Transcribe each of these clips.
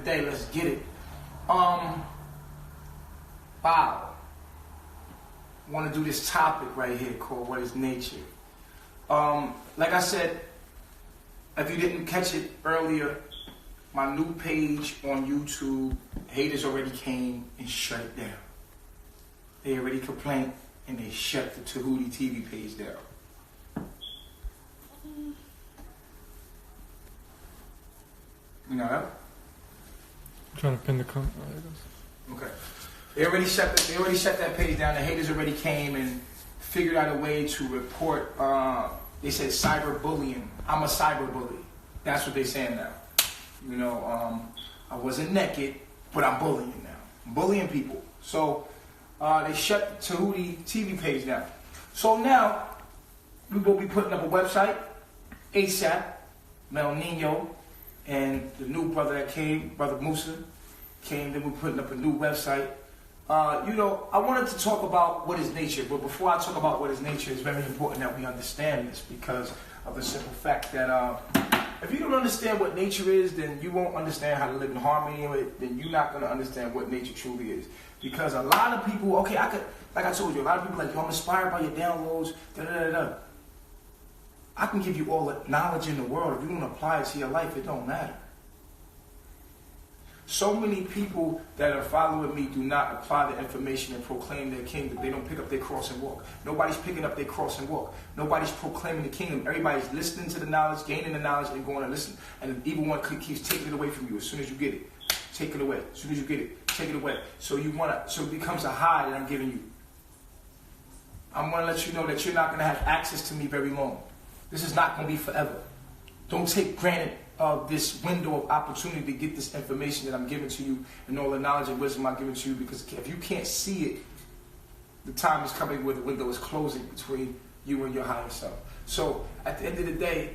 day. Let's get it. Wow. I want to do this topic right here called "What is Nature?" Like I said, if you didn't catch it earlier, my new page on YouTube, haters already came and shut it down. They already complained and they shut the Tehuti TV page down. You know that? I'm trying to pin the comment. Okay. They already shut that page down. The haters already came and figured out a way to report. They said cyberbullying. I'm a cyberbully. That's what they're saying now. You know, I wasn't naked, but I'm bullying now. I'm bullying people. So they shut the Tehuti TV page down. So now we will be putting up a website ASAP. Mel Nino and the new brother that came, Brother Musa, came. Then we're putting up a new website. You know, I wanted to talk about what is nature, but before I talk about what is nature, it's very important that we understand this because of the simple fact that if you don't understand what nature is, then you won't understand how to live in harmony with it, then you're not going to understand what nature truly is. Because a lot of people, like I told you, a lot of people are like, yo, I'm inspired by your downloads, da-da-da-da. I can give you all the knowledge in the world. If you don't apply it to your life, it don't matter. So many people that are following me do not apply the information and proclaim their kingdom. They don't pick up their cross and walk. Nobody's picking up their cross and walk. Nobody's proclaiming the kingdom. Everybody's listening to the knowledge, gaining the knowledge, and going to listen. And the evil one keeps taking it away from you as soon as you get it. Take it away. As soon as you get it, take it away. So it becomes a high that I'm giving you. I'm going to let you know that you're not going to have access to me very long. This is not going to be forever. Don't take granted of this window of opportunity to get this information that I'm giving to you and all the knowledge and wisdom I'm giving to you, because if you can't see it, the time is coming where the window is closing between you and your higher self. So at the end of the day,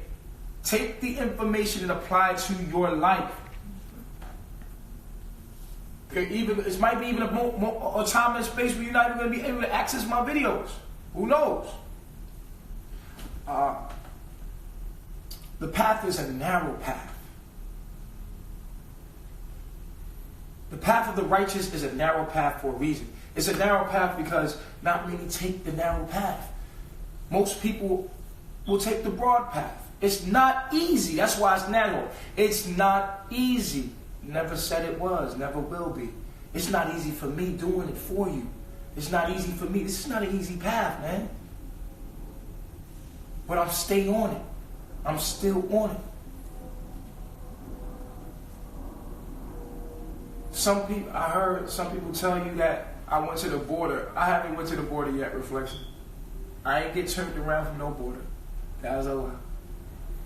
take the information and apply it to your life. It might be even a time and space where you're not even going to be able to access my videos. Who knows? The path is a narrow path. The path of the righteous is a narrow path for a reason. It's a narrow path because not many take the narrow path. Most people will take the broad path. It's not easy. That's why it's narrow. It's not easy. Never said it was. Never will be. It's not easy for me doing it for you. It's not easy for me. This is not an easy path, man. But I'm stay on it. I'm still on it. I heard some people tell you that I went to the border. I haven't went to the border yet, Reflection. I ain't get turned around from no border. That was a lie.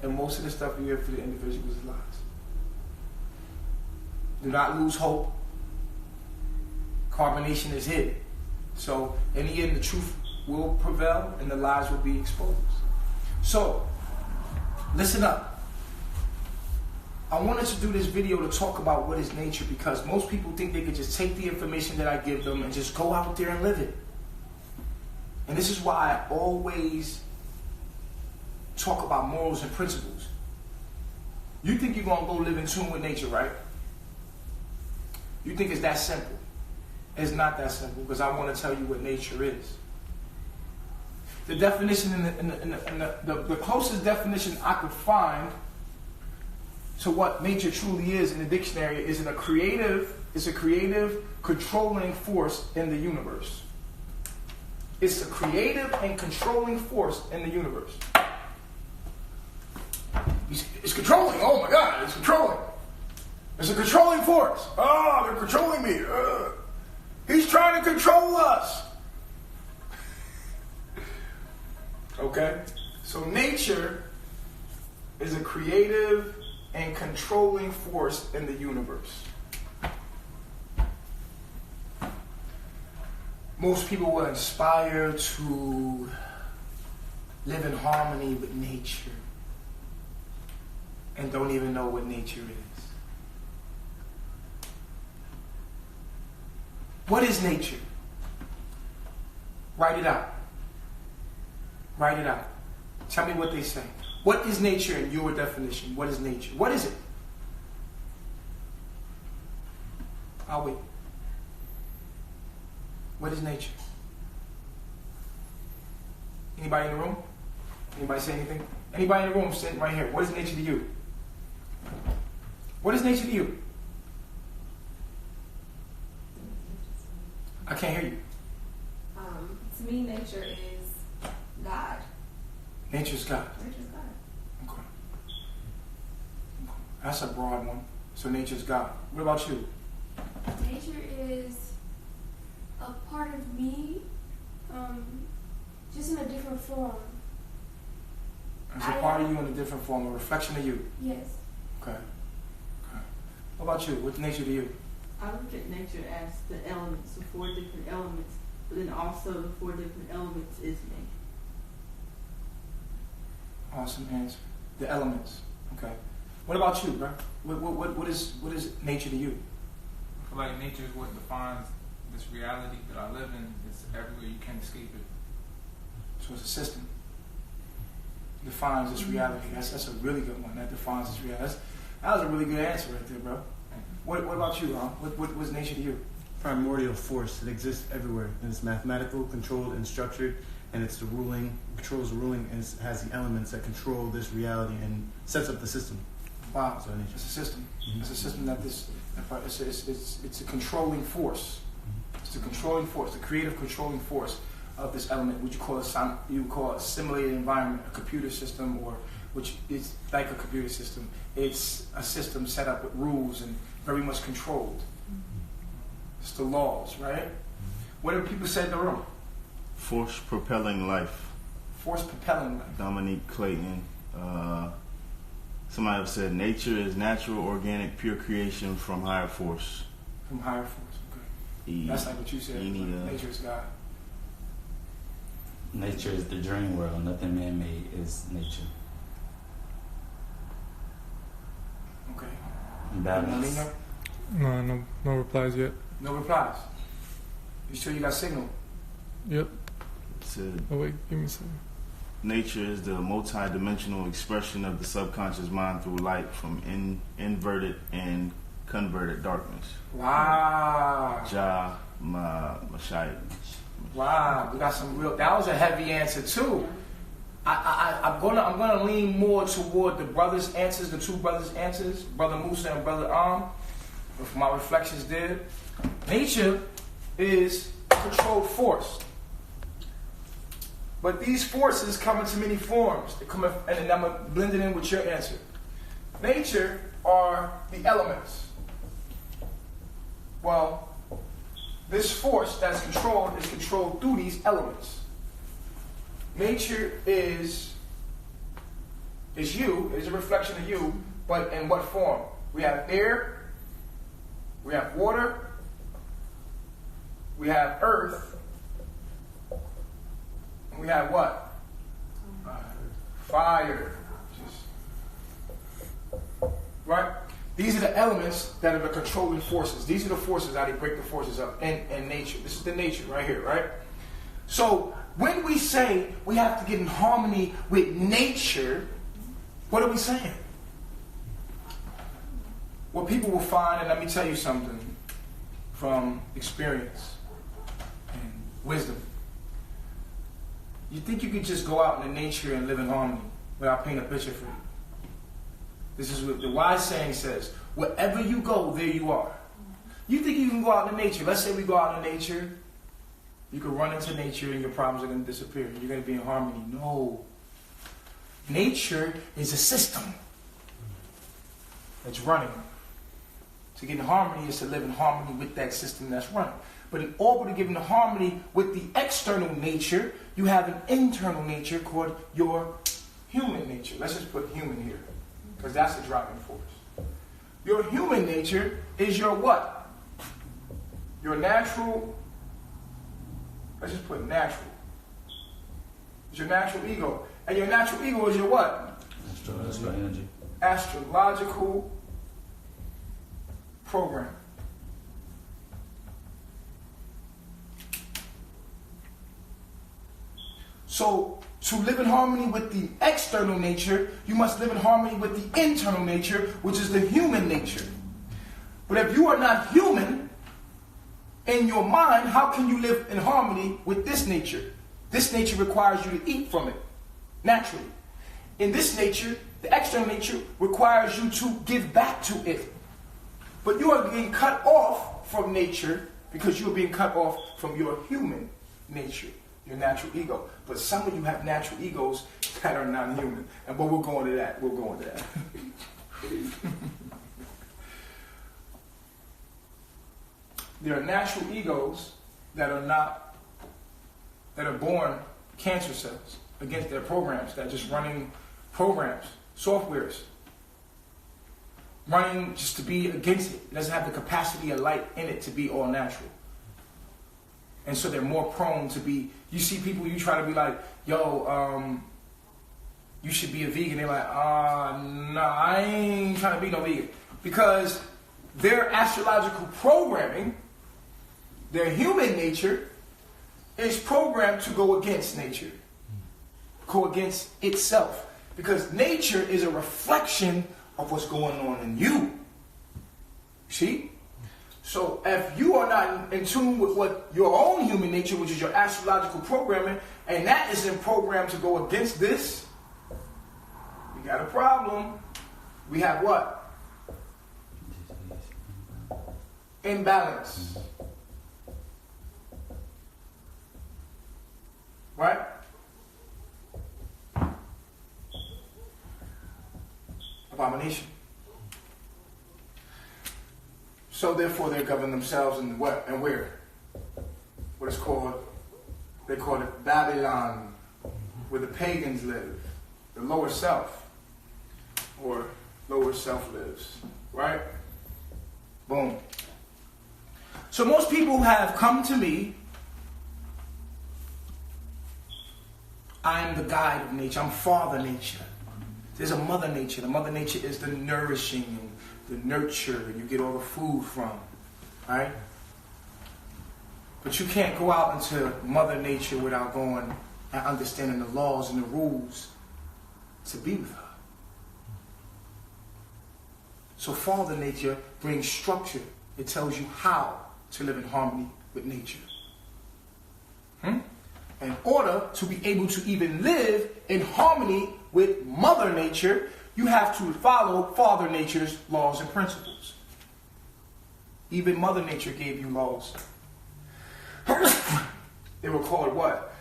And most of the stuff you hear for the individuals is lies. Do not lose hope. Carbonation is hid. So in the end, the truth will prevail and the lies will be exposed. So, listen up. I wanted to do this video to talk about what is nature because most people think they could just take the information that I give them and just go out there and live it. And this is why I always talk about morals and principles. You think you're going to go live in tune with nature, right? You think it's that simple. It's not that simple because I want to tell you what nature is. The definition, the closest definition I could find to what nature truly is in the dictionary is a creative controlling force in the universe. It's a creative and controlling force in the universe. It's controlling. Oh my God, it's controlling. It's a controlling force. Oh, they're controlling me. He's trying to control us. Okay? So nature is a creative and controlling force in the universe. Most people were inspired to live in harmony with nature and don't even know what nature is. What is nature? Write it out. Write it out. Tell me what they say. What is nature in your definition? What is nature? What is it? I'll wait. What is nature? Anybody in the room? Anybody say anything? Anybody in the room sitting right here? What is nature to you? What is nature to you? I can't hear you. To me, nature is God. Nature's God. Nature's God. Okay. That's a broad one. So nature's God. What about you? Nature is a part of me, just in a different form. It's a part of you in a different form, a reflection of you. Yes. Okay. Okay. What about you? What's nature to you? I look at nature as the elements, the 4 different elements, but then also the 4 different elements is me. Awesome answer. The elements. Okay. What about you, bro? What is nature to you? I feel like nature is what defines this reality that I live in. It's everywhere, you can't escape it. So it's a system. Defines this reality. That's a really good one. That defines this reality. That was a really good answer right there, bro. What about you, Ron? What's nature to you? Primordial force. It exists everywhere, and it's mathematical, controlled, and structured, and it's the ruling, controls the ruling, and it has the elements that control this reality and sets up the system. Wow, So nature. it's a system. It's a system that it's a controlling force. It's the controlling force, the creative controlling force of this element, which you call a simulated environment, a computer system, or which is like a computer system. It's a system set up with rules and very much controlled. It's the laws, right? What do people say in the room? Force propelling life. Force propelling life. Dominique Clayton. Somebody have said nature is natural, organic, pure creation from higher force. From higher force. Okay. That's like what you said. Nature is God. Nature is the dream world. Nothing man-made is nature. Okay. Balance. Nalina? No replies yet. No replies. You sure you got signal? Yep. Said Oh wait, give me a second. nature is the multi-dimensional expression of the subconscious mind through light from inverted and converted darkness. Wow. Mashai. Wow. We got some real. That was a heavy answer too. I'm gonna lean more toward the brothers' answers, the 2 brothers' answers, Brother Musa and Brother If my reflections did. Nature is a controlled force. But these forces come into many forms. They come in, and I'm going to blend it in with your answer. Nature are the elements. Well, this force that's controlled is controlled through these elements. Nature is you, is a reflection of you, but in what form? We have air, we have water, we have earth, and we have what? Fire. Right? These are the elements that are the controlling forces. These are the forces how they break the forces up in nature. This is the nature right here, right? So when we say we have to get in harmony with nature, what are we saying? What people will find, and let me tell you something from experience and wisdom. You think you could just go out in nature and live in harmony without painting a picture for you? This is what the wise saying says. Wherever you go, there you are. You think you can go out in nature. Let's say we go out in nature. You can run into nature and your problems are going to disappear. You're going to be in harmony. No. Nature is a system that's running. To get in harmony is to live in harmony with that system that's running. But in order to get in harmony with the external nature, you have an internal nature called your human nature. Let's just put human here, because that's the driving force. Your human nature is your what? Your natural, let's just put natural. It's your natural ego. And your natural ego is your what? Astrological energy. Astrological program. So, to live in harmony with the external nature, you must live in harmony with the internal nature, which is the human nature. But if you are not human, in your mind, how can you live in harmony with this nature? This nature requires you to eat from it, naturally. In this nature, the external nature requires you to give back to it. But you are being cut off from nature because you are being cut off from your human nature, your natural ego. But some of you have natural egos that are non-human. But we'll go into that. We'll go into that. There are natural egos that are born cancer cells against their programs, that are just running programs, softwares, running just to be against it. It doesn't have the capacity of light in it to be all natural. And so they're more prone to be, you see people, you try to be like, yo, you should be a vegan. They're like, no, I ain't trying to be no vegan. Because their astrological programming, their human nature, is programmed to go against nature. Go against itself. Because nature is a reflection of what's going on in you. See? So if you are not in tune with what your own human nature, which is your astrological programming, and that isn't programmed to go against this, we got a problem. We have what? Imbalance. Right? Abomination. So therefore they govern themselves in what and where? What is called, they call it Babylon, where the pagans live, the lower self, or lower self lives, right? Boom. So most people have come to me, I am the guide of nature, I'm Father Nature. There's a Mother Nature. The Mother Nature is the nourishing and the nurture, and you get all the food from, right? But you can't go out into Mother Nature without going and understanding the laws and the rules to be with her. So Father Nature brings structure. It tells you how to live in harmony with nature. In order to be able to even live in harmony with Mother Nature, you have to follow Father Nature's laws and principles. Even Mother Nature gave you laws. They were called what?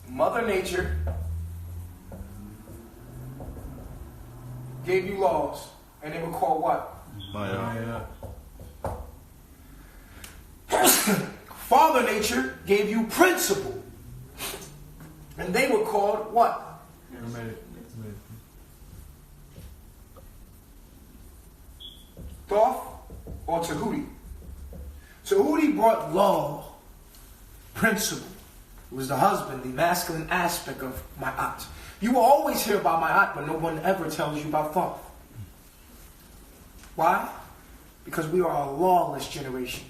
Mother Nature gave you laws, and they were called what? Maya. Father Nature gave you principle, and they were called what? Thoth or Tehuti. Tehuti brought law, principle. It was the husband, the masculine aspect of Ma'at. You will always hear about Ma'at, but no one ever tells you about Thoth. Why? Because we are a lawless generation.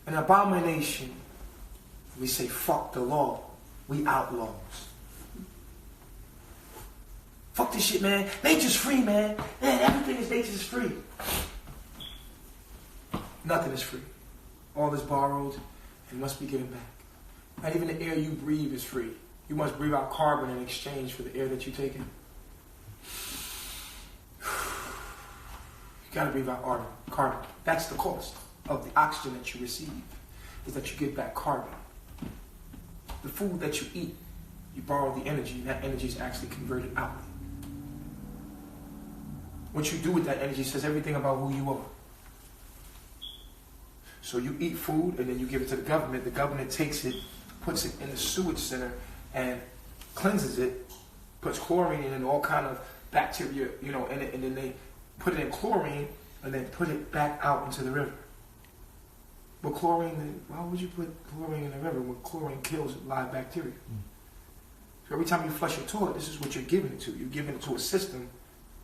An abomination. We say, fuck the law. We outlaws. Fuck this shit, man. Nature's free, man. Man, everything is nature's free. Nothing is free. All is borrowed and must be given back. Not even the air you breathe is free. You must breathe out carbon in exchange for the air that you take in. You gotta breathe out carbon. That's the cost of the oxygen that you receive, is that you get back carbon. The food that you eat, you borrow the energy, and that energy is actually converted out. What you do with that energy says everything about who you are. So you eat food, and then you give it to the government. The government takes it, puts it in the sewage center, and cleanses it, puts chlorine in and all kind of bacteria, in it, and then they put it in chlorine, and then put it back out into the river. But chlorine, why would you put chlorine in the river when chlorine kills live bacteria? So every time you flush your toilet, this is what you're giving it to. You're giving it to a system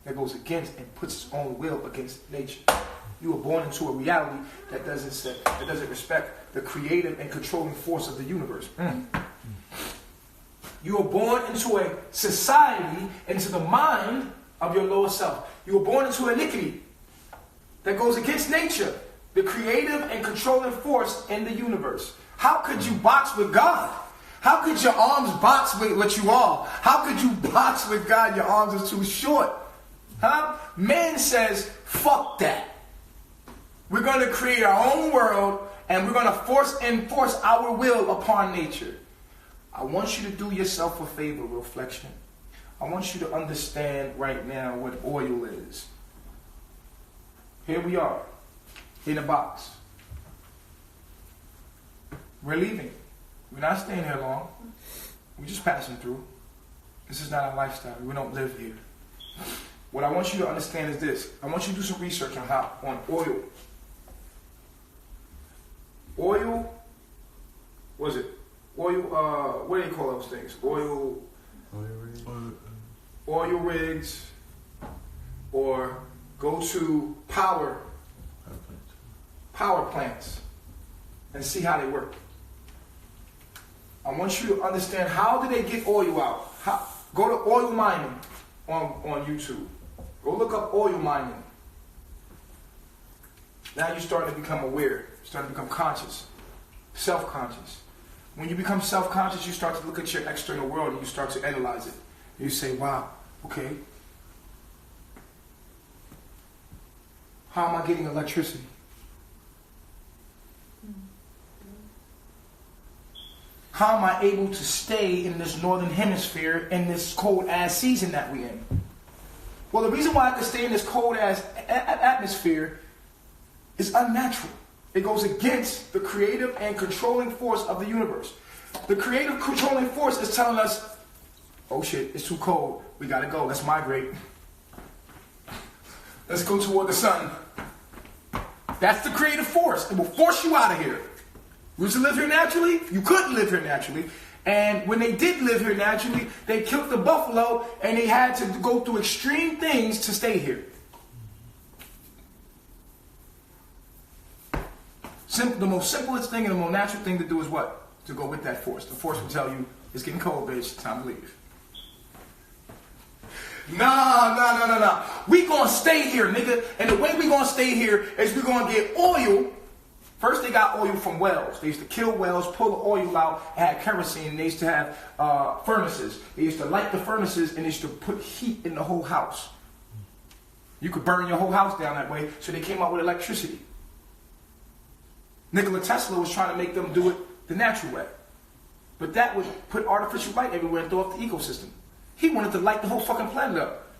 that goes against and puts its own will against nature. You were born into a reality that doesn't respect the creative and controlling force of the universe. You were born into a society, into the mind of your lower self. You were born into iniquity that goes against nature. the creative and controlling force in the universe. How could you box with God? How could your arms box with what you are? How could you box with God? Your arms are too short. Huh? Man says, fuck that. We're going to create our own world and we're going to enforce our will upon nature. I want you to do yourself a favor, reflection. I want you to understand right now what oil is. Here we are, in a box. We're leaving. We're not staying here long. We're just passing through. This is not our lifestyle. We don't live here. What I want you to understand is this. I want you to do some research on oil. Oil, what is it? Oil, what do they call those things? Oil rigs, or go to power plants and see how they work. I want you to understand, how do they get oil out? Go to oil mining on YouTube. Go look up oil mining. Now you're starting to become aware. You're starting to become conscious, self-conscious. When you become self-conscious, you start to look at your external world and you start to analyze it. You say, wow, okay. How am I getting electricity? How am I able to stay in this northern hemisphere in this cold ass season that we're in? Well, the reason why I can stay in this cold ass atmosphere is unnatural. It goes against the creative and controlling force of the universe. The creative controlling force is telling us, oh shit, it's too cold. We gotta go. Let's migrate. Let's go toward the sun. That's the creative force. It will force you out of here. We used to live here naturally. You couldn't live here naturally. And when they did live here naturally, they killed the buffalo and they had to go through extreme things to stay here. The most simplest thing and the most natural thing to do is what? To go with that force. The force will tell you, it's getting cold, bitch. Time to leave. No. We gonna stay here, nigga. And the way we gonna stay here is we gonna get oil. First, they got oil from wells. They used to kill wells, pull the oil out, and had kerosene. And they used to have furnaces. They used to light the furnaces, and they used to put heat in the whole house. You could burn your whole house down that way. So they came out with electricity. Nikola Tesla was trying to make them do it the natural way. But that would put artificial light everywhere and throw off the ecosystem. He wanted to light the whole fucking planet up.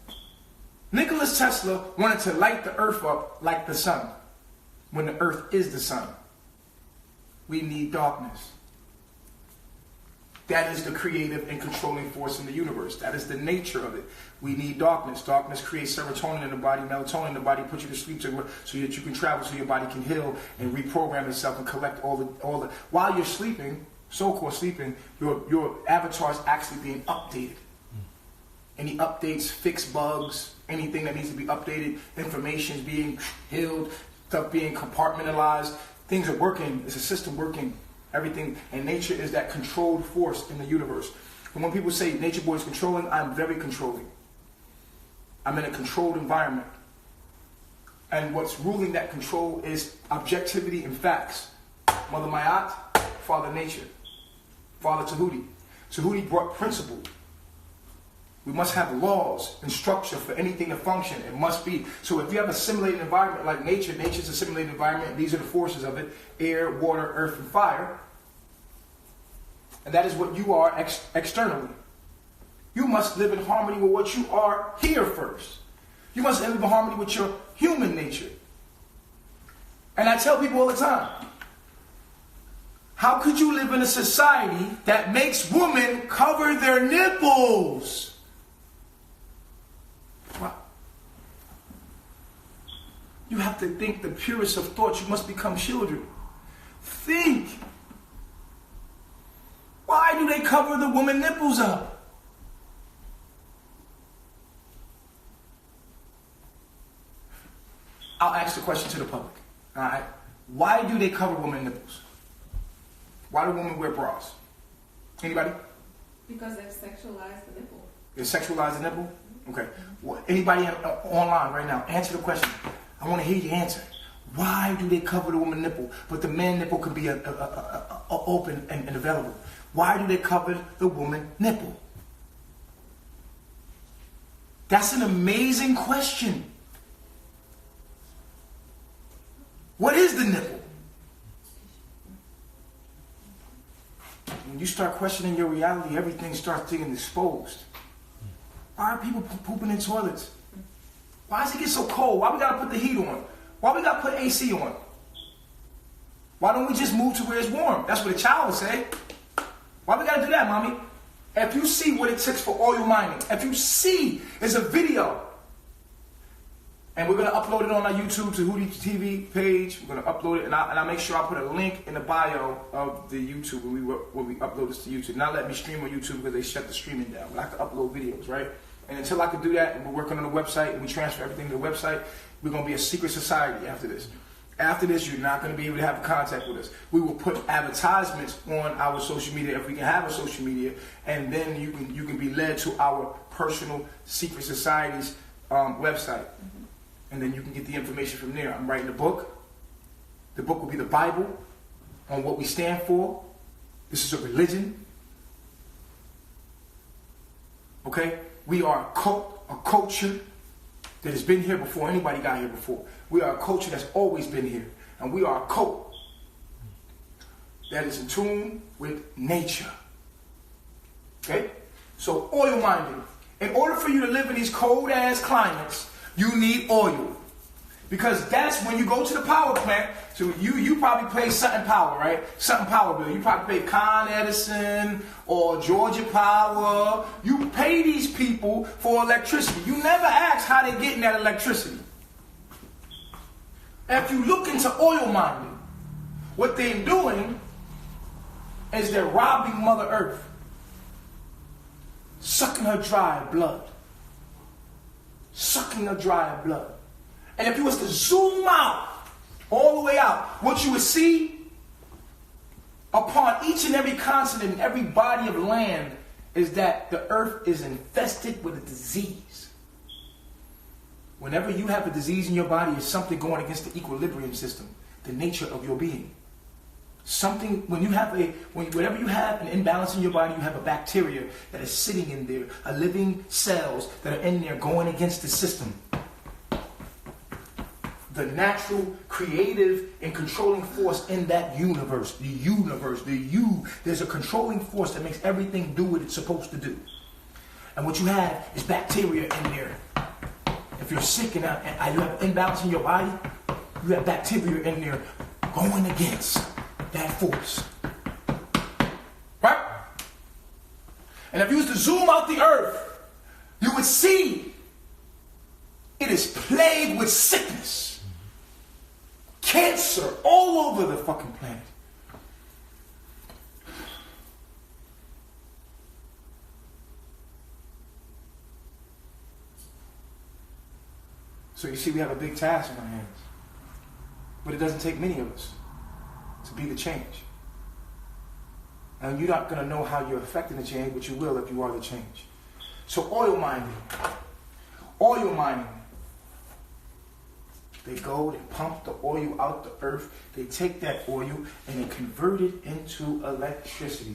Nikola Tesla wanted to light the earth up like the sun, when the earth is the sun. We need darkness. That is the creative and controlling force in the universe. That is the nature of it. We need darkness. Darkness creates serotonin in the body, melatonin in the body, puts you to sleep so that you can travel, so your body can heal and reprogram itself and collect all the. While you're sleeping, so-called sleeping, your avatar is actually being updated. Any updates, fix bugs, anything that needs to be updated, information is being healed, stuff being compartmentalized, things are working, it's a system working, everything, and nature is that controlled force in the universe. And when people say nature boy is controlling, I'm very controlling. I'm in a controlled environment. And what's ruling that control is objectivity and facts. Mother Mayat, Father Nature, Father Tehuti. Tehuti brought principle. We must have laws and structure for anything to function. It must be. So if you have a simulated environment like nature, nature's a simulated environment, and these are the forces of it: air, water, earth, and fire. And that is what you are externally. You must live in harmony with what you are here first. You must live in harmony with your human nature. And I tell people all the time, how could you live in a society that makes women cover their nipples? You have to think the purest of thoughts. You must become children. Think. Why do they cover the woman nipples up? I'll ask the question to the public. All right. Why do they cover women nipples? Why do women wear bras? Anybody? Because they've sexualized the nipple. They sexualize the nipple? Okay. Anybody online right now? Answer the question. I want to hear your answer. Why do they cover the woman nipple, but the man nipple can be open and available? Why do they cover the woman nipple? That's an amazing question. What is the nipple? When you start questioning your reality, everything starts getting exposed. Why are people pooping in toilets? Why does it get so cold? Why we gotta put the heat on? Why we gotta put AC on? Why don't we just move to where it's warm? That's what a child would say. Why we gotta do that, mommy? If you see what it takes for oil mining, if you see, there's a video, and we're gonna upload it on our YouTube Tehuti TV page. We're gonna upload it, and I'll make sure I put a link in the bio of the YouTube when we upload this to YouTube. Not let me stream on YouTube because they shut the streaming down. But I can upload videos, right? And until I can do that, and we're working on the website, and we transfer everything to the website, we're gonna be a secret society after this. After this, you're not going to be able to have contact with us. We will put advertisements on our social media if we can have a social media, and then you can be led to our personal secret society's website, and then you can get the information from there. I'm writing a book. The book will be the Bible on what we stand for. This is a religion. Okay, we are a culture that has been here before anybody got here before. We are a culture that's always been here. And we are a cult that is in tune with nature. Okay? So oil mining. In order for you to live in these cold ass climates, you need oil. Because that's when you go to the power plant. So you probably pay Sutton Power, right? Sutton Power bill. You probably pay Con Edison or Georgia Power. You pay these people for electricity. You never ask how they're getting that electricity. If you look into oil mining, what they're doing is they're robbing Mother Earth, sucking her dry blood. Sucking her dry blood. And if you was to zoom out, all the way out, what you would see upon each and every continent, every body of land, is that the earth is infested with a disease. Whenever you have a disease in your body, it's something going against the equilibrium system, the nature of your being. Something, whenever you have an imbalance in your body, you have a bacteria that is sitting in there, a living cells that are in there going against the system. The natural, creative, and controlling force in that universe, there's a controlling force that makes everything do what it's supposed to do. And what you have is bacteria in there. If you're sick and you have imbalance in your body, you have bacteria in there going against that force. Right? And if you was to zoom out the earth, you would see it is plagued with sickness. Cancer all over the fucking planet. So you see, we have a big task in our hands. But it doesn't take many of us to be the change. And you're not going to know how you're affecting the change, but you will if you are the change. So oil mining. Oil mining. They go, they pump the oil out the earth, they take that oil and they convert it into electricity.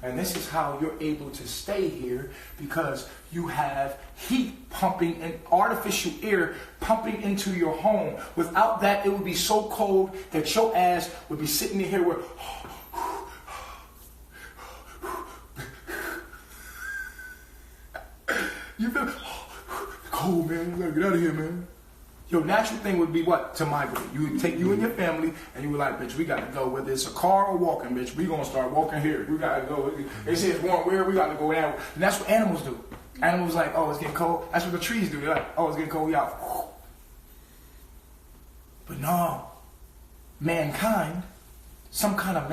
And this is how you're able to stay here, because you have heat pumping and artificial air pumping into your home. Without that, it would be so cold that your ass would be sitting in here where you feel cold, man. You gotta get out of here, man. Your natural thing would be what? To migrate. You would take you and your family, and you were like, bitch, we gotta go. Whether it's a car or walking, bitch, we gonna start walking here. We gotta go. They say it's warm where? We gotta go down. And that's what animals do. Animals like, oh, it's getting cold. That's what the trees do. They're like, oh, it's getting cold. We out. But no. Mankind, some kind of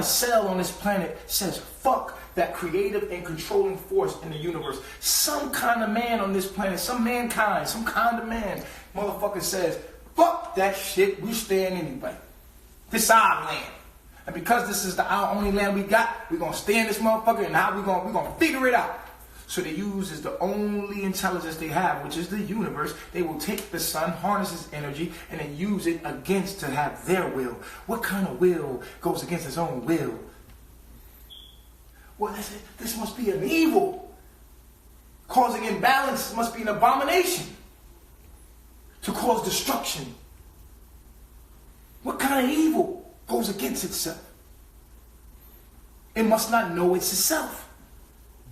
cell on this planet says, fuck that creative and controlling force in the universe. Some kind of man on this planet, some mankind, some kind of man, motherfucker says, fuck that shit, we staying anyway. This is our land. And because this is our only land we got, we're gonna stay in this motherfucker, and how we're gonna figure it out. So they use is the only intelligence they have, which is the universe. They will take the sun, harness its energy, and then use it against to have their will. What kind of will goes against its own will? Well, this must be an evil. Causing imbalance must be an abomination. To cause destruction. What kind of evil goes against itself? It must not know it's itself.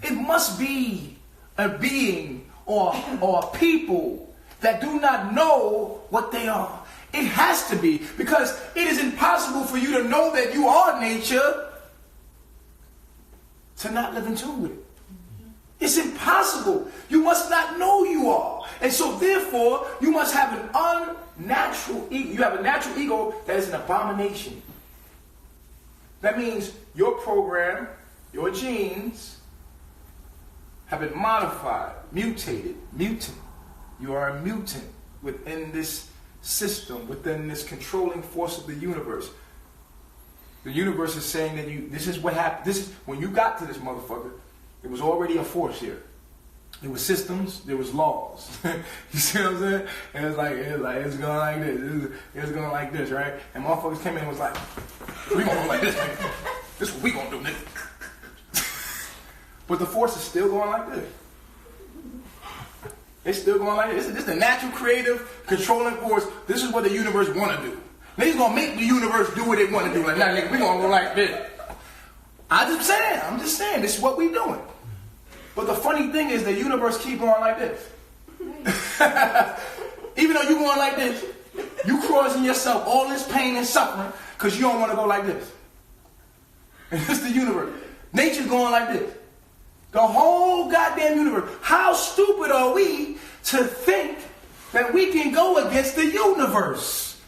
It must be a being or a people that do not know what they are. It has to be, because it is impossible for you to know that you are nature to not live in tune with it. It's impossible. You must not know you are. And so therefore, you must have an unnatural ego. You have a natural ego that is an abomination. That means your program, your genes, have been modified, mutated, mutant. You are a mutant within this system, within this controlling force of the universe. The universe is saying that this is what happened. This is when you got to this motherfucker, there was already a force here. There were systems, there was laws. You see what I'm saying? And it's going like this. It's going like this, right? And motherfuckers came in and was like, we gonna go like this, nigga. This is what we gonna do, nigga. But the force is still going like this. It's still going like this. This is the natural, creative, controlling force. This is what the universe want to do. Niggas gonna make the universe do what they want to do. Like, nah, nigga, we gonna go like this. I'm just saying, this is what we doing. But the funny thing is the universe keep going like this. Even though you going like this, you causing yourself all this pain and suffering because you don't want to go like this. And it's the universe. Nature's going like this. The whole goddamn universe. How stupid are we to think that we can go against the universe,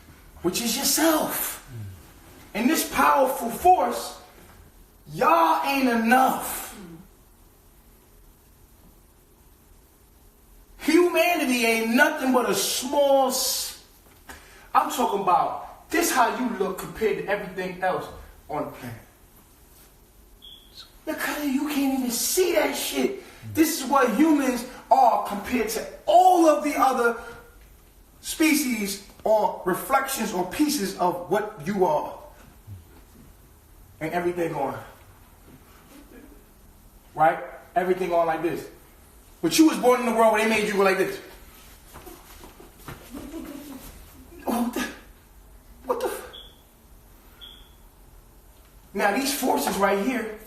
which is yourself? And this powerful force, y'all ain't enough. Humanity ain't nothing but a small... I'm talking about this how you look compared to everything else on the planet. Because you can't even see that shit. This is what humans are compared to all of the other species or reflections or pieces of what you are. And everything on. Right? Everything on like this. But you was born in the world where they made you go like this. What the? Now these forces right here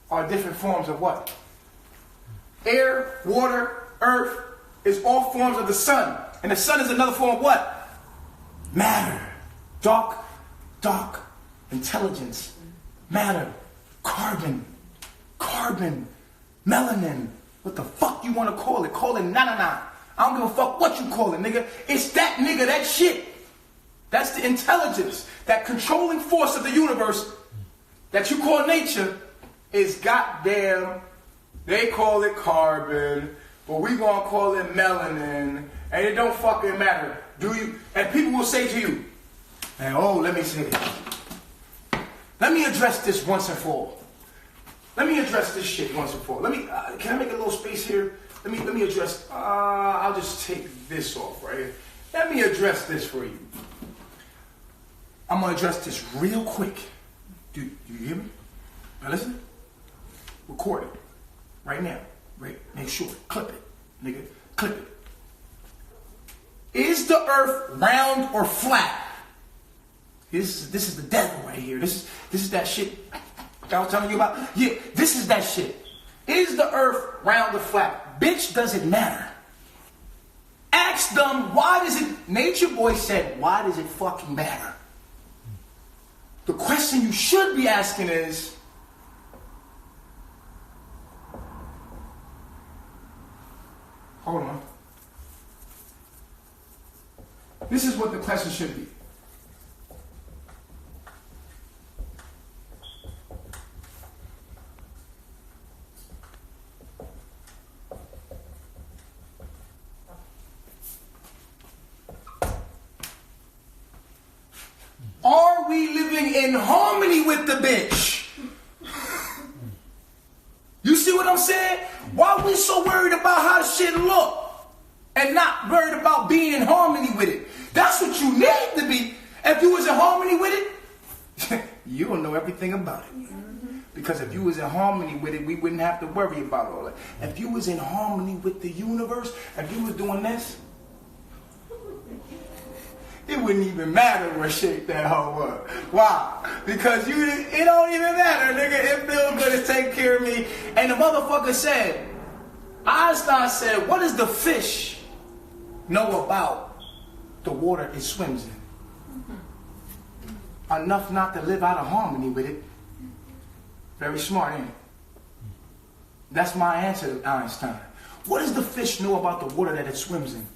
are different forms of what? Air, water, earth is all forms of the sun. And the sun is another form of what? Matter. Dark, intelligence, matter, carbon, melanin. What the fuck you want to call it? Call it na-na-na. I don't give a fuck what you call it, nigga. It's that nigga, that shit. That's the intelligence, that controlling force of the universe that you call nature is goddamn, they call it carbon, but we gonna call it melanin, and it don't fucking matter. Do you? And people will say to you, and let me say this. Let me address this once and for all. Let me address this shit once and for all. Can I make a little space here? Let me address, I'll just take this off right here. Let me address this for you. I'm gonna address this real quick. Do you hear me? Now listen. Record it. Right now. Right. Make sure. Clip it. Nigga. Clip it. Is the earth round or flat? This is the devil right here. This is that shit I was telling you about. Yeah, this is that shit. Is the earth round or flat? Bitch, does it matter? Ask them, why does it... Nature Boy said, why does it fucking matter? The question you should be asking is... Hold on. This is what the question should be. Are we living in harmony with the bitch? You see what Why are we so worried about how the shit look and not worried about being in harmony with it? That's what you need to be. If you was in harmony with it, you will know everything about it. Because if you was in harmony with it, we wouldn't have to worry about all that. If you was in harmony with the universe, if you was doing this, it wouldn't even matter what shape that hoe was. Why? Because it don't even matter, nigga. It feels good to take care of me. And the motherfucker said, Einstein said, what does the fish know about the water it swims in? Enough not to live out of harmony with it. Very smart, ain't it? That's my answer to Einstein. What does the fish know about the water that it swims in?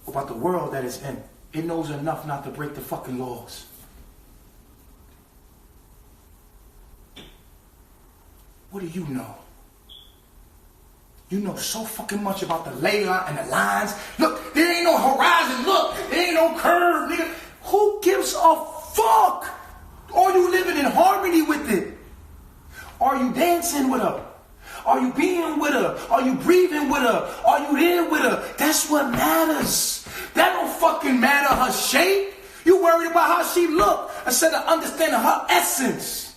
About the world that it's in? It knows enough not to break the fucking laws. What do you know? You know so fucking much about the ley line and the lines. Look, there ain't no horizon. Look, there ain't no curve, nigga. Who gives a fuck? Are you living in harmony with it? Are you dancing with her? Are you being with her? Are you breathing with her? Are you there with her? That's what matters. That don't fucking matter her shape. You worried about how she look instead of understanding her essence.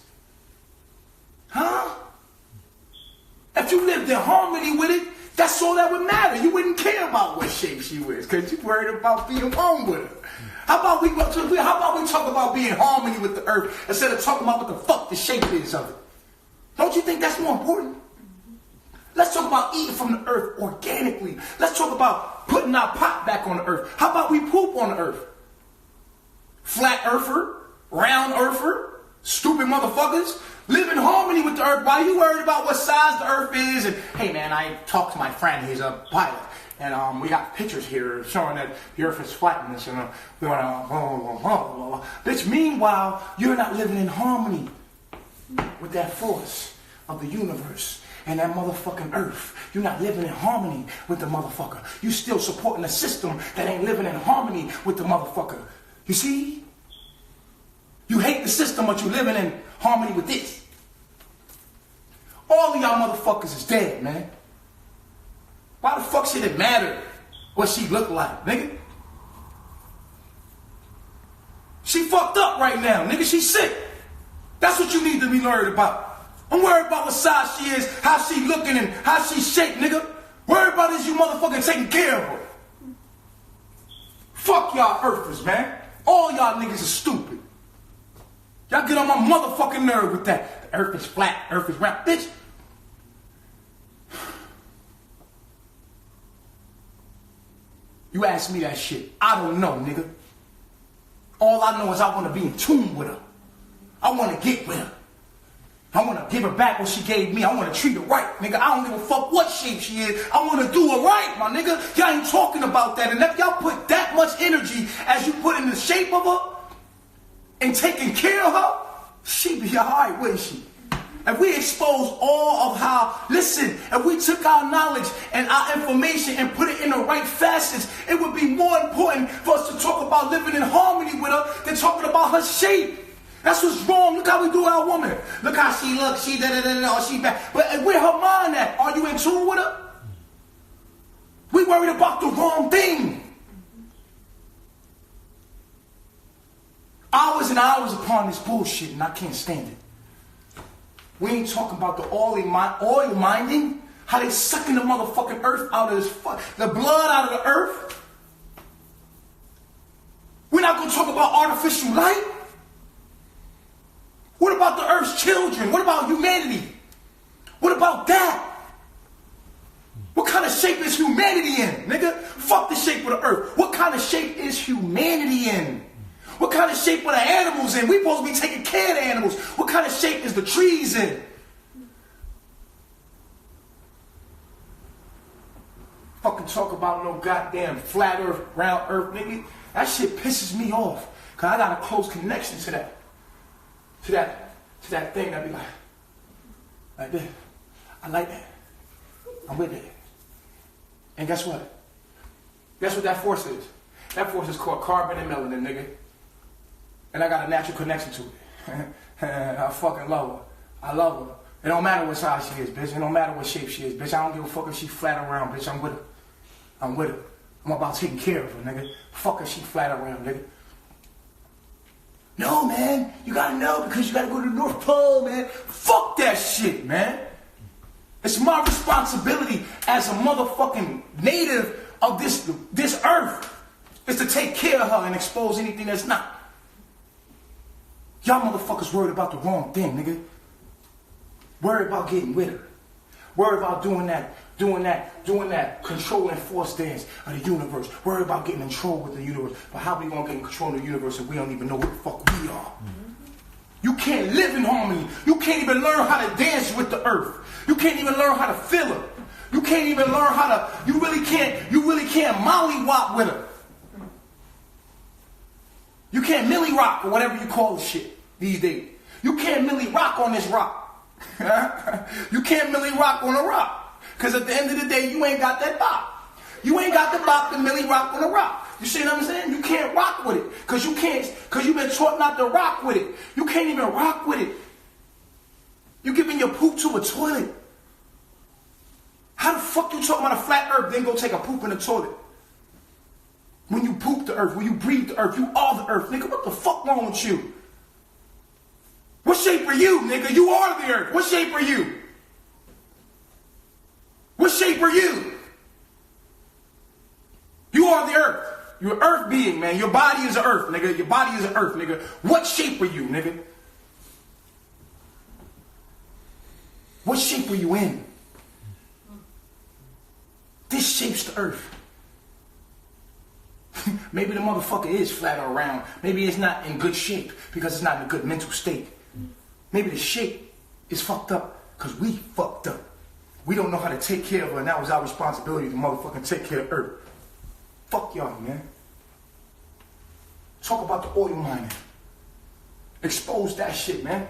Huh? If you lived in harmony with it, that's all that would matter. You wouldn't care about what shape she was because you worried about being home with her. How about we talk about being in harmony with the earth instead of talking about what the fuck the shape is of it? Don't you think that's more important? Let's talk about eating from the earth organically. Let's talk about putting our pot back on the earth. How about we poop on the earth? Flat earther, round earther, stupid motherfuckers. Live in harmony with the earth. Why you worried about what size the earth is? And hey man, I talked to my friend, he's a pilot. And we got pictures here showing that the earth is flatness and we want to blah, blah, blah, blah, blah. Bitch, meanwhile, you're not living in harmony with that force of the universe and that motherfucking earth. You're not living in harmony with the motherfucker. You still supporting a system that ain't living in harmony with the motherfucker. You see? You hate the system, but you living in harmony with this. All of y'all motherfuckers is dead, man. Why the fuck should it matter what she look like, nigga? She fucked up right now, nigga. She sick. That's what you need to be worried about. I'm worried about what size she is, how she looking, and how she shaped, nigga. Worried about is you motherfucking taking care of her. Fuck y'all earthers, man. All y'all niggas are stupid. Y'all get on my motherfucking nerve with that. The earth is flat, earth is round. Bitch. You ask me that shit. I don't know, nigga. All I know is I want to be in tune with her. I want to get with her. I want to give her back what she gave me. I want to treat her right, nigga. I don't give a fuck what shape she is. I want to do her right, my nigga. Y'all ain't talking about that. And if y'all put that much energy as you put in the shape of her and taking care of her, she'd be alright, wouldn't she? If we expose all of how, listen, if we took our knowledge and our information and put it in the right facets, it would be more important for us to talk about living in harmony with her than talking about her shape. That's what's wrong. Look how we do our woman. Look how she looks. She da-da-da-da, she back. But where her mind at? Are you in tune with her? We worried about the wrong thing. Hours and hours upon this bullshit, and I can't stand it. We ain't talking about the oil mining, how they sucking the motherfucking earth out of this, the blood out of the earth. We're not going to talk about artificial light. What about the earth's children? What about humanity? What about that? What kind of shape is humanity in, nigga? Fuck the shape of the earth. What kind of shape is humanity in? What kind of shape are the animals in? We supposed to be taking care of the animals. What kind of shape is the trees in? Fucking talk about no goddamn flat earth, round earth, nigga. That shit pisses me off. Cause I got a close connection to that. To that thing that be like this. I like that. I'm with it. And guess what? Guess what that force is? That force is called carbon and melanin, nigga. And I got a natural connection to it. I fucking love her. I love her. It don't matter what size she is, bitch. It don't matter what shape she is, bitch. I don't give a fuck if she flat around, bitch. I'm with her. I'm with her. I'm about taking care of her, nigga. Fuck if she flat around, nigga. No, man. You gotta know because you gotta go to the North Pole, man. Fuck that shit, man. It's my responsibility as a motherfucking native of this earth is to take care of her and expose anything that's not. Y'all motherfuckers worried about the wrong thing, nigga. Worried about getting with her. Worried about doing that control and force dance of the universe. Worried about getting in control with the universe. But how we gonna get in control of the universe if we don't even know what the fuck we are? You can't live in harmony. You can't even learn how to dance with the earth. You can't even learn how to feel her. You can't even learn how to, you really can't mollywop with her. You can't millie rock or whatever you call the shit these days. You can't millie rock on this rock. You can't millie rock on a rock. Because at the end of the day, you ain't got that bop. You ain't got the bop to millie rock on a rock. You see what I'm saying? You can't rock with it. Because you've been taught not to rock with it. You can't even rock with it. You giving your poop to a toilet. How the fuck you talking about a flat earth, then go take a poop in the toilet? When you poop the earth, when you breathe the earth, you are the earth. Nigga, what the fuck wrong with you? What shape are you, nigga? You are the earth. What shape are you? What shape are you? You are the earth. You're an earth being, man. Your body is an earth, nigga. Your body is an earth, nigga. What shape are you, nigga? What shape are you in? This shapes the earth. Maybe the motherfucker is flat or round. Maybe it's not in good shape because it's not in a good mental state. Maybe the shape is fucked up because we fucked up. We don't know how to take care of her, and that was our responsibility to motherfucking take care of earth. Fuck y'all, man. Talk about the oil mining. Expose that shit, man.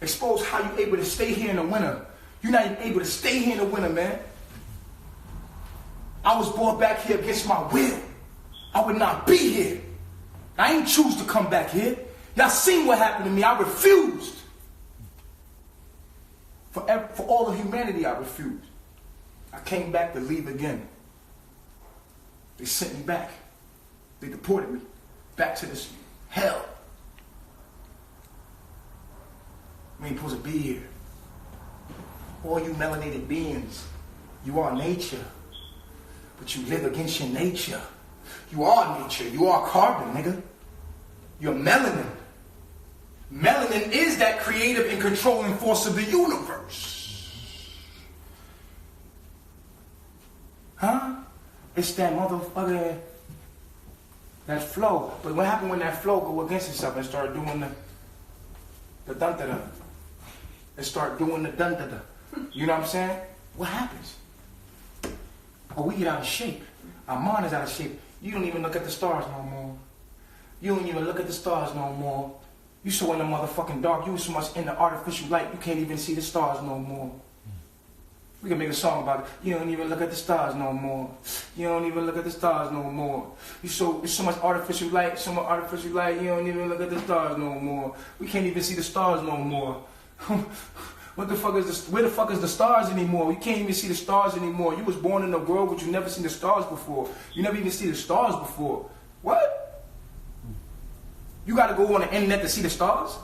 Expose how you able to stay here in the winter. You're not even able to stay here in the winter, man. I was brought back here against my will. I would not be here. I ain't choose to come back here. Y'all seen what happened to me. I refused. For all of humanity, I refused. I came back to leave again. They sent me back. They deported me back to this hell. We ain't supposed to be here. All you melanated beings, you are nature. But you live against your nature. You are nature. You are carbon, nigga. You're melanin. Melanin is that creative and controlling force of the universe. Huh? It's that motherfucker, that flow. But what happened when that flow go against itself and start doing the dun-da-da? And start doing the dun-da-da. You know what I'm saying? What happens? Oh, we get out of shape. Our mind is out of shape. You don't even look at the stars no more. You don't even look at the stars no more. You so in the motherfucking dark. You so much in the artificial light. You can't even see the stars no more. We can make a song about it. You don't even look at the stars no more. You don't even look at the stars no more. There's so much artificial light. So much artificial light. You don't even look at the stars no more. We can't even see the stars no more. What the fuck is this? Where the fuck is the stars anymore? We can't even see the stars anymore. You was born in a world but you never seen the stars before. You never even see the stars before. What? You gotta go on the internet to see the stars?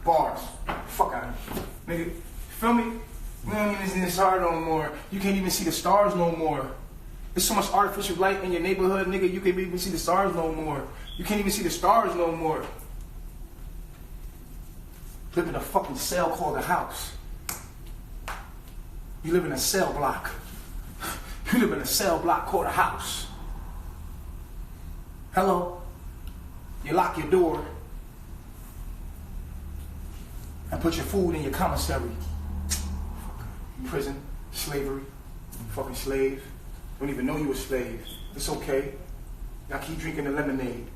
Bars. Fuck out of here. Nigga, feel me? We don't even see the stars no more. You can't even see the stars no more. There's so much artificial light in your neighborhood, nigga, you can't even see the stars no more. You can't even see the stars no more. Live in a fucking cell called a house. You live in a cell block. You live in a cell block called a house. Hello? You lock your door and put your food in your commissary. Prison, slavery, fucking slave. Don't even know you a slave. It's okay. Y'all keep drinking the lemonade.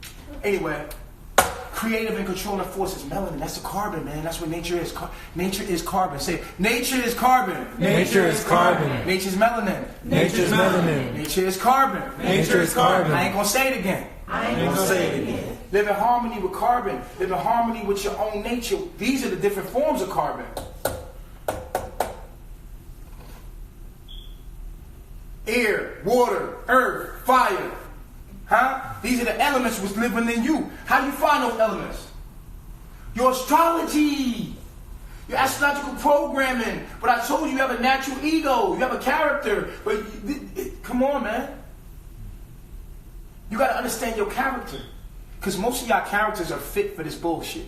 Anyway. Creative and controlling force is melanin. That's the carbon, man. That's what nature is. Nature is carbon. Say, nature is carbon. Nature is carbon. Nature's melanin. Nature's melanin. Nature is carbon. Nature is carbon. I ain't gonna say it again. I ain't gonna say it again. Live in harmony with carbon. Live in harmony with your own nature. These are the different forms of carbon. Air, water, earth, fire. Huh? These are the elements which live within you. How do you find those elements? Your astrology. Your astrological programming. But I told you have a natural ego. You have a character. But come on, man. You got to understand your character. Because most of y'all characters are fit for this bullshit.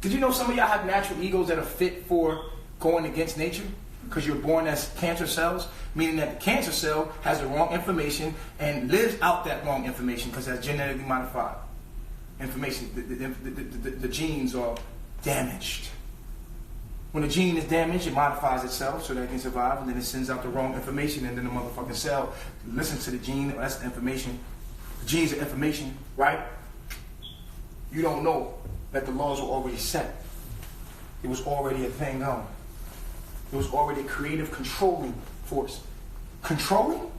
Did you know some of y'all have natural egos that are fit for going against nature? Because you're born as cancer cells, meaning that the cancer cell has the wrong information and lives out that wrong information because that's genetically modified information. The genes are damaged. When a gene is damaged, it modifies itself so that it can survive, and then it sends out the wrong information, and then the motherfucking cell listens to the gene. That's the information. The genes are information, right? You don't know that the laws were already set. It was already a thing going. It was already a creative controlling force. Controlling?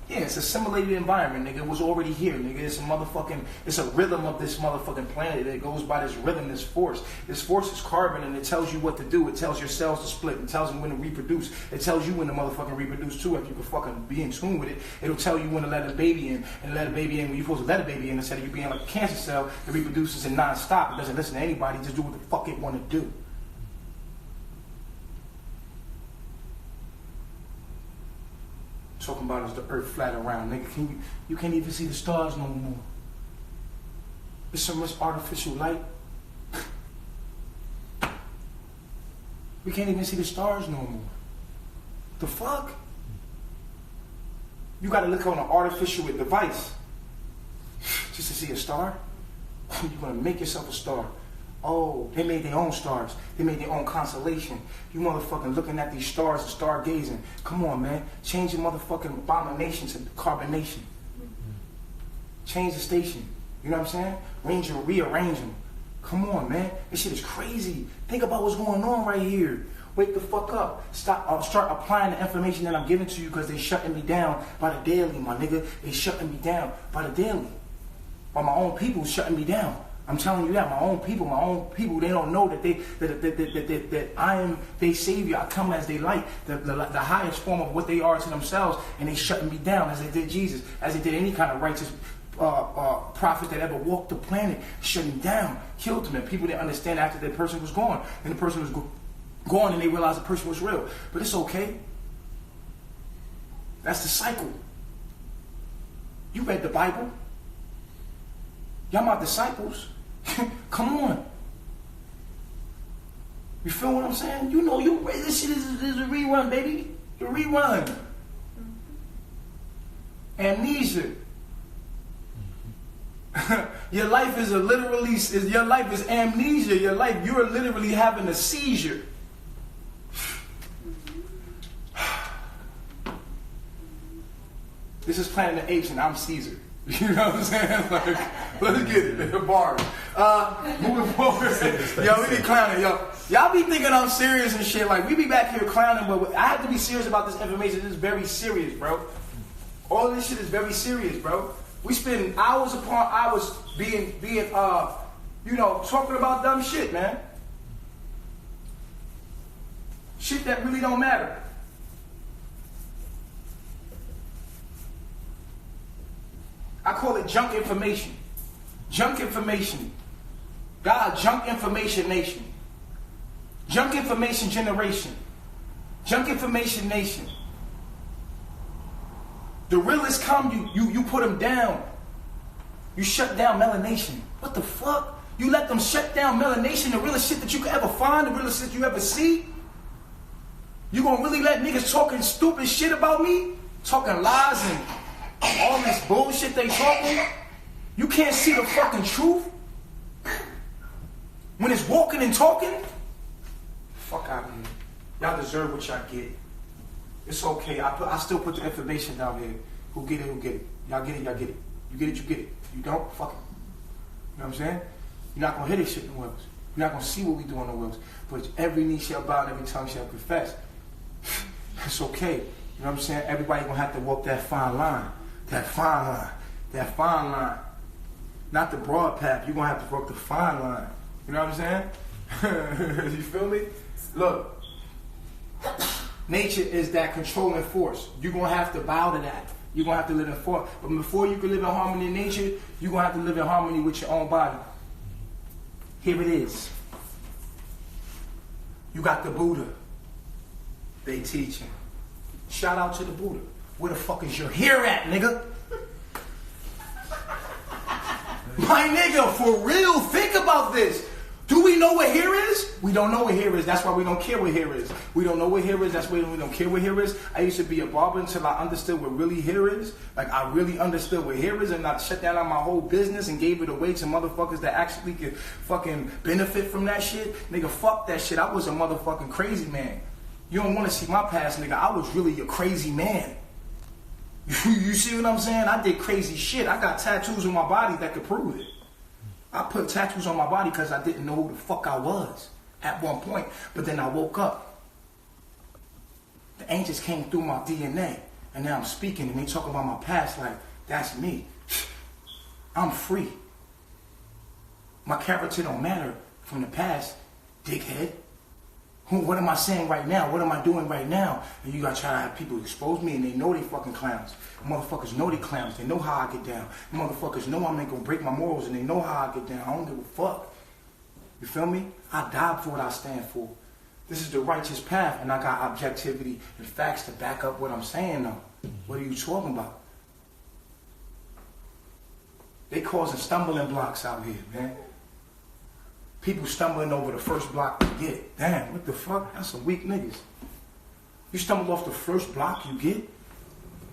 Yeah, it's a simulated environment, nigga. It was already here, nigga. It's a rhythm of this motherfucking planet. It goes by this rhythm, this force. This force is carbon, and it tells you what to do. It tells your cells to split. It tells them when to reproduce. It tells you when to motherfucking reproduce, too, if you can fucking be in tune with it. It'll tell you when to let a baby in, and let a baby in when you're supposed to let a baby in, instead of you being like a cancer cell that reproduces in non-stop. It doesn't listen to anybody. Just do what the fuck it want to do. Talking about is the earth flat around, nigga. You can't even see the stars no more. There's so much artificial light. We can't even see the stars no more. The fuck? You gotta look on an artificial device just to see a star? You're gonna make yourself a star. Oh, they made their own stars. They made their own constellation. You motherfucking looking at these stars and stargazing. Come on, man. Change your motherfucking abomination to carbonation. Change the station. You know what I'm saying? Rearrange them. Come on, man. This shit is crazy. Think about what's going on right here. Wake the fuck up. Start applying the information that I'm giving to you, because they shutting me down by the daily, my nigga. They shutting me down by the daily. By my own people shutting me down. I'm telling you that, my own people, they don't know that I am their savior. I come as they light, the highest form of what they are to themselves, and they shutting me down as they did Jesus, as they did any kind of righteous prophet that ever walked the planet, shut him down, killed him, and people didn't understand after that person was gone, and the person was gone, and they realized the person was real. But it's okay. That's the cycle. You read the Bible. Y'all my disciples. Come on. You feel what I'm saying? You know, this shit is a rerun, baby. A rerun. Amnesia. Your life is your life is amnesia. You're literally having a seizure. This is Planet of the Apes and I'm Caesar. You know what I'm saying? Like, let's get it. Bars. Moving forward. Yo, we be clowning. Yo, y'all be thinking I'm serious and shit. Like, we be back here clowning, but I have to be serious about this information. This is very serious, bro. All of this shit is very serious, bro. We spend hours upon hours being talking about dumb shit, man. Shit that really don't matter. I call it junk information. Junk information. God, junk information nation. Junk information generation. Junk information nation. The realists come, you put them down. You shut down melanation. What the fuck? You let them shut down melanation, the realest shit that you could ever find, the realest shit you ever see? You gonna really let niggas talking stupid shit about me? Talking lies and all this bullshit they talking? You can't see the fucking truth? When it's walking and talking? Fuck out of here. Y'all deserve what y'all get. It's okay. I still put the information down here. Who get it, who get it. Y'all get it, y'all get it. You get it, you get it. You don't, fuck it. You know what I'm saying? You're not going to hear this shit in the wells. You're not going to see what we do in the wells. But every knee shall bow and every tongue shall confess. It's okay. You know what I'm saying? Everybody going to have to walk that fine line. That fine line. That fine line. not the broad path. You're gonna have to walk the fine line. You know what I'm saying? You feel me? Look, nature is that controlling force. You're gonna have to bow to that. You're gonna have to live in force. But before you can live in harmony in nature, you're gonna have to live in harmony with your own body. Here it is. You got the Buddha. They teaching. Shout out to the Buddha. Where the fuck is your hair at, nigga? My nigga, for real, think about this. Do we know what hair is? We don't know what hair is. That's why we don't care what hair is. We don't know what hair is. That's why we don't care what hair is. I used to be a barber until I understood what really hair is. Like, I really understood what hair is, and I shut down on my whole business and gave it away to motherfuckers that actually could fucking benefit from that shit. Nigga, fuck that shit. I was a motherfucking crazy man. You don't want to see my past, nigga. I was really a crazy man. You see what I'm saying? I did crazy shit. I got tattoos on my body that could prove it. I put tattoos on my body because I didn't know who the fuck I was at one point. But then I woke up. The angels came through my DNA. And now I'm speaking and they talk about my past like, that's me. I'm free. My character don't matter from the past, dickhead. What am I saying right now? What am I doing right now? And you gotta try to have people expose me and they know they fucking clowns. Motherfuckers know they clowns. They know how I get down. Motherfuckers know I'm not gonna break my morals and they know how I get down. I don't give a fuck. You feel me? I died for what I stand for. This is the righteous path and I got objectivity and facts to back up what I'm saying though. What are you talking about? They causing stumbling blocks out here, man. People stumbling over the first block to get. Damn, what the fuck? That's some weak niggas. You stumbled off the first block you get?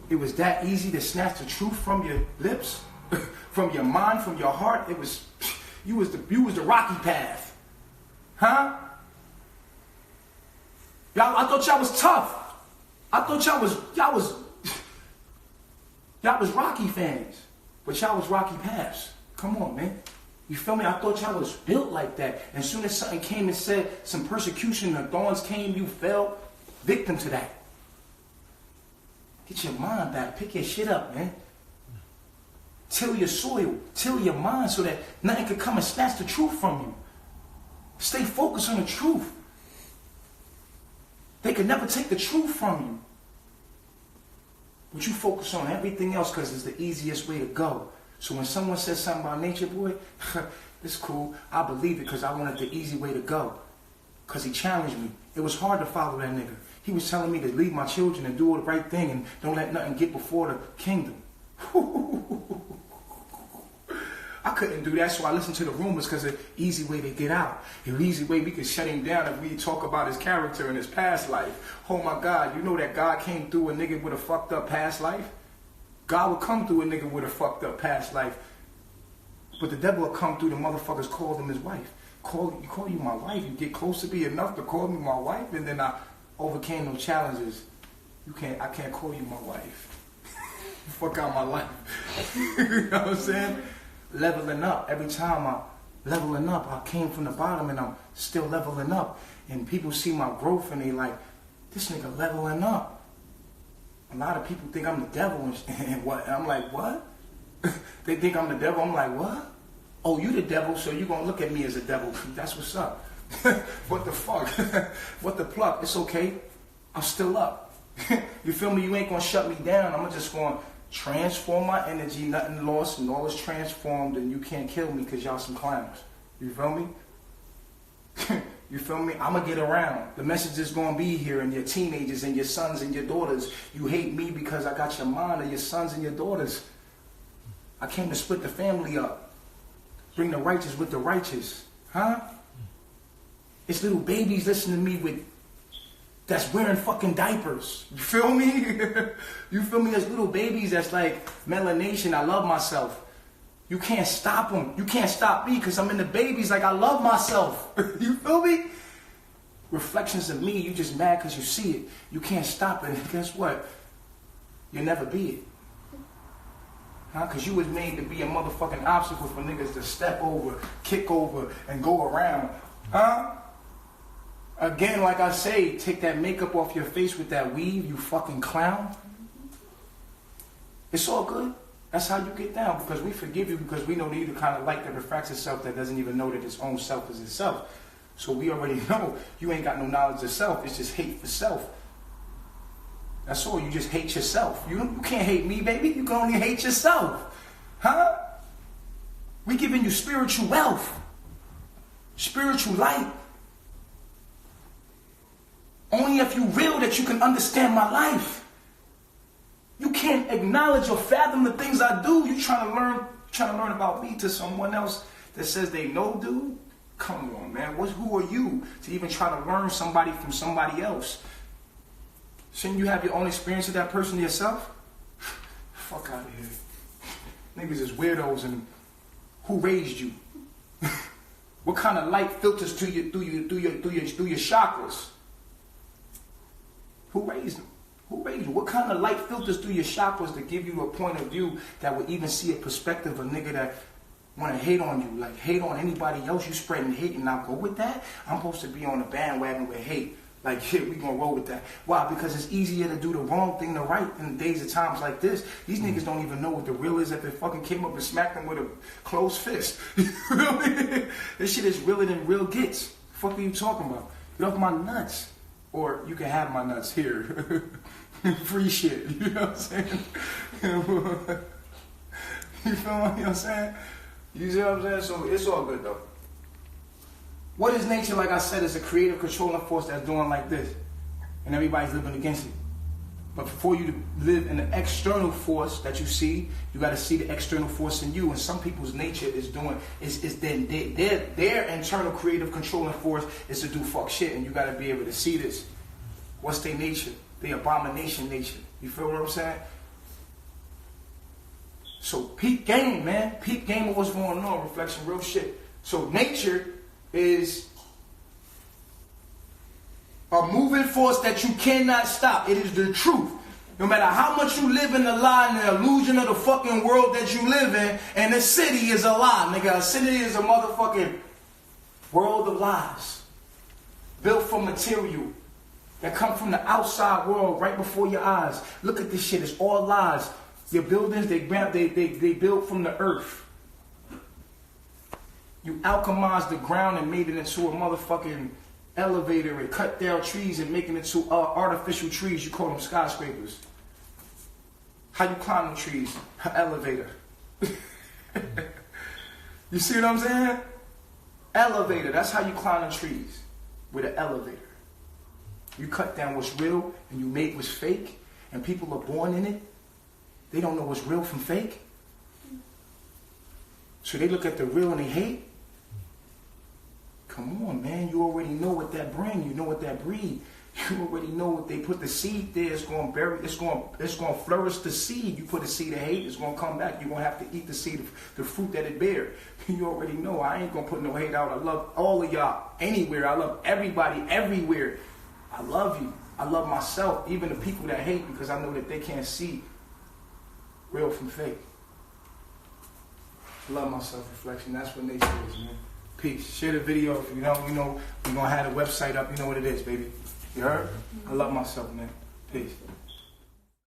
It was that easy to snatch the truth from your lips, from your mind, from your heart. It was, you was the rocky path. Huh? Y'all, I thought y'all was tough. I thought y'all was Rocky fans. But y'all was Rocky paths. Come on, man. You feel me? I thought y'all was built like that. And as soon as something came and said some persecution and thorns came, you fell victim to that. Get your mind back. Pick your shit up, man. Till your soil. Till your mind so that nothing could come and snatch the truth from you. Stay focused on the truth. They could never take the truth from you. But you focus on everything else because it's the easiest way to go. So when someone says something about Nature Boy, it's cool. I believe it because I wanted the easy way to go. Because he challenged me. It was hard to follow that nigga. He was telling me to leave my children and do the right thing and don't let nothing get before the kingdom. I couldn't do that, so I listened to the rumors because it's an easy way to get out. An easy way we could shut him down if we talk about his character and his past life. Oh my God, you know that God came through a nigga with a fucked up past life? God would come through a nigga with a fucked up past life. But the devil would come through the motherfuckers called him his wife. Call you my wife. You get close to me enough to call me my wife, and then I overcame those challenges. I can't call you my wife. Fuck out my life. You know what I'm saying? Leveling up. Every time I'm leveling up, I came from the bottom and I'm still leveling up. And people see my growth and they like, this nigga leveling up. A lot of people think I'm the devil and what? And I'm like, what? They think I'm the devil. I'm like, what? Oh, you the devil, so you gonna look at me as a devil. That's what's up. What the fuck? What the pluck? It's okay. I'm still up. You feel me? You ain't gonna shut me down. I'm just gonna transform my energy. Nothing lost and all is transformed, and you can't kill me because y'all some clowns. You feel me? You feel me? I'm going to get around. The message is going to be here, and your teenagers and your sons and your daughters. You hate me because I got your mind, or your sons and your daughters. I came to split the family up. Bring the righteous with the righteous. Huh? It's little babies listening to me that's wearing fucking diapers. You feel me? You feel me? There's little babies that's like, melanation, I love myself. You can't stop them. You can't stop me because I'm in the babies like I love myself. You feel me? Reflections of me. You just mad because you see it. You can't stop it. And guess what? You'll never be it. Huh? Because you was made to be a motherfucking obstacle for niggas to step over, kick over, and go around. Huh? Again, like I say, take that makeup off your face with that weave, you fucking clown. It's all good. That's how you get down, because we forgive you because we know that you're the kind of light that refracts itself that doesn't even know that its own self is itself. So we already know you ain't got no knowledge of self. It's just hate for self. That's all. You just hate yourself. You can't hate me, baby. You can only hate yourself. Huh? We giving you spiritual wealth. Spiritual light. Only if you real that you can understand my life. You can't acknowledge or fathom the things I do. You trying to learn about me to someone else that says they know, dude? Come on, man. Who are you to even try to learn somebody from somebody else? Shouldn't you have your own experience with that person yourself? Fuck out of here. Niggas is weirdos, and who raised you? What kind of light filters through your chakras? Who raised them? Who raised you? What kind of light filters through your chakras to give you a point of view that would even see a perspective of a nigga that want to hate on you? Like, hate on anybody else, you spreading hate, and I'll go with that? I'm supposed to be on the bandwagon with hate. Like, shit, we gonna roll with that. Why? Because it's easier to do the wrong thing than right in the days of times like this. These niggas don't even know what the real is if they fucking came up and smacked them with a closed fist. You know what I mean? This shit is realer than real gets. The fuck are you talking about? Get off my nuts. Or you can have my nuts here. Free shit. You know what I'm saying? You feel what I'm saying? You see what I'm saying? So it's all good though. What is nature, like I said, is a creative controlling force that's doing like this. And everybody's living against it. But before you live in the external force that you see, you got to see the external force in you. And some people's nature is doing, their internal creative controlling force is to do fuck shit. And you got to be able to see this. What's their nature? The abomination nature. You feel what I'm saying? So peep game, man. Peep game of what's going on. Reflection, real shit. So nature is a moving force that you cannot stop. It is the truth. No matter how much you live in the lie and the illusion of the fucking world that you live in, and the city is a lie, nigga. A city is a motherfucking world of lies. Built from material that come from the outside world right before your eyes. Look at this shit. It's all lies. Your buildings, they built from the earth. You alchemized the ground and made it into a motherfucking elevator and cut down trees and making it into artificial trees. You call them skyscrapers. How you climb them trees? An elevator. You see what I'm saying? Elevator. That's how you climb the trees. With an elevator. You cut down what's real and you make what's fake. And people are born in it. They don't know what's real from fake. So they look at the real and they hate. Come on, man. You already know what that bring. You know what that breed. You already know what they put the seed there. It's going to bury. It's going to flourish the seed. You put a seed of hate, it's going to come back. You're going to have to eat the seed of the fruit that it bear. You already know. I ain't going to put no hate out. I love all of y'all anywhere. I love everybody everywhere. I love you. I love myself. Even the people that hate, because I know that they can't see real from fake. I love my self-reflection. That's what nature is, man. Peace. Share the video. If you don't, you know, we're going to have the website up. You know what it is, baby. You heard? I love myself, man. Peace.